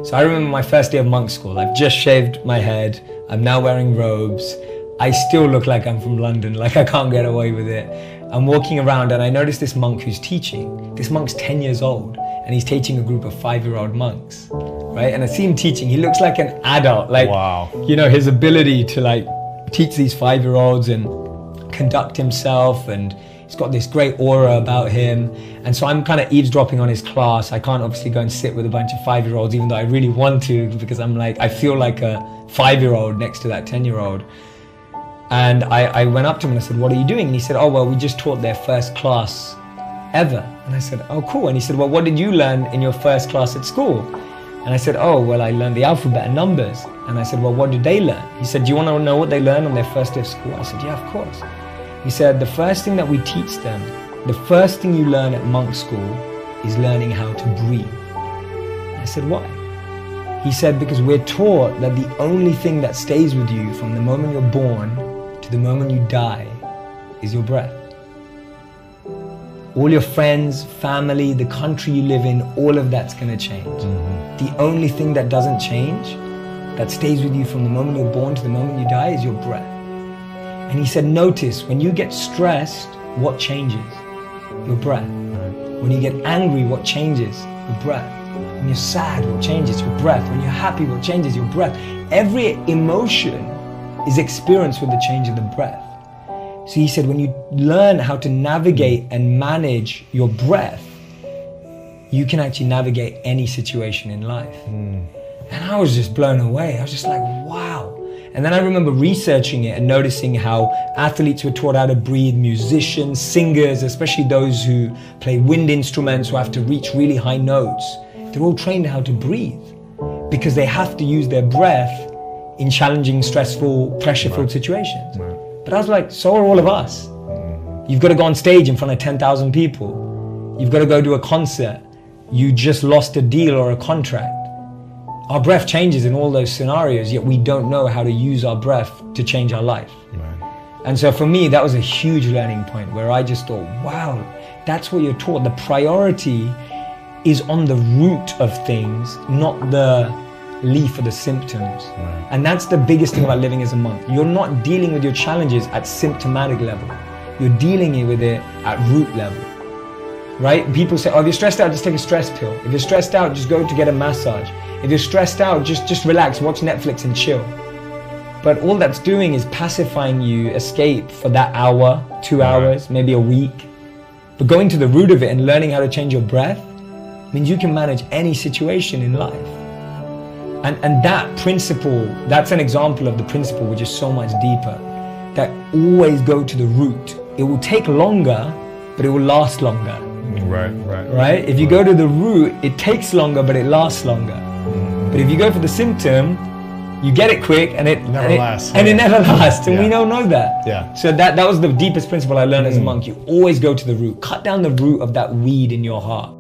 So I remember my first day of monk school. I've just shaved my head. I'm now wearing robes. I still look like I'm from London, like I can't get away with it. I'm walking around and I notice this monk who's teaching. This monk's 10 years old and he's teaching a group of 5-year-old monks, right? And I see him teaching. He looks like an adult, like, wow. You know, his ability to like teach these 5-year-olds and conduct himself, and he's got this great aura about him. And so I'm kind of eavesdropping on his class. I can't obviously go and sit with a bunch of 5-year-olds, even though I really want to, because I'm like, I feel like a 5-year-old next to that 10-year-old. And I went up to him and I said, what are you doing? And he said, oh, well, we just taught their first class ever. And I said, oh, cool. And he said, well, what did you learn in your first class at school? And I said, oh, well, I learned the alphabet and numbers. And I said, well, what did they learn? He said, do you want to know what they learned on their first day of school? I said, yeah, of course. He said, the first thing that we teach them, the first thing you learn at monk school is learning how to breathe. And I said, why? He said, because we're taught that the only thing that stays with you from the moment you're born to the moment you die is your breath. All your friends, family, the country you live in, all of that's going to change. Mm-hmm. The only thing that doesn't change, that stays with you from the moment you're born to the moment you die, is your breath. And he said, notice, when you get stressed, what changes? Your breath. When you get angry, what changes? Your breath. When you're sad, what changes? Your breath. When you're happy, what changes? Your breath. Every emotion is experienced with the change of the breath. So he said, when you learn how to navigate and manage your breath, you can actually navigate any situation in life. And I was just blown away. I was just like, wow. And then I remember researching it and noticing how athletes were taught how to breathe, musicians, singers, especially those who play wind instruments, who have to reach really high notes. They're all trained how to breathe because they have to use their breath in challenging, stressful, pressure-filled situations. But I was like, so are all of us. You've got to go on stage in front of 10,000 people. You've got to go to a concert. You just lost a deal or a contract. Our breath changes in all those scenarios, yet we don't know how to use our breath to change our life. And so for me, that was a huge learning point where I just thought, wow, that's what you're taught. The priority is on the root of things, not the leaf or the symptoms. And that's the biggest thing about living as a monk. You're not dealing with your challenges at symptomatic level. You're dealing with it at root level. Right? People say, oh, if you're stressed out, just take a stress pill. If you're stressed out, just go to get a massage. If you're stressed out, just relax, watch Netflix and chill. But all that's doing is pacifying you, escape for that hour, 2 hours, maybe a week. But going to the root of it and learning how to change your breath means you can manage any situation in life. And that principle, that's an example of the principle which is so much deeper, that always go to the root. It will take longer, but it will last longer. Right? If you go to the root, it takes longer, but it lasts longer. But if you go for the symptom, you get it quick and it never lasts. And it never lasts. And we don't know that. So that was the deepest principle I learned as a monk. You always go to the root. Cut down the root of that weed in your heart.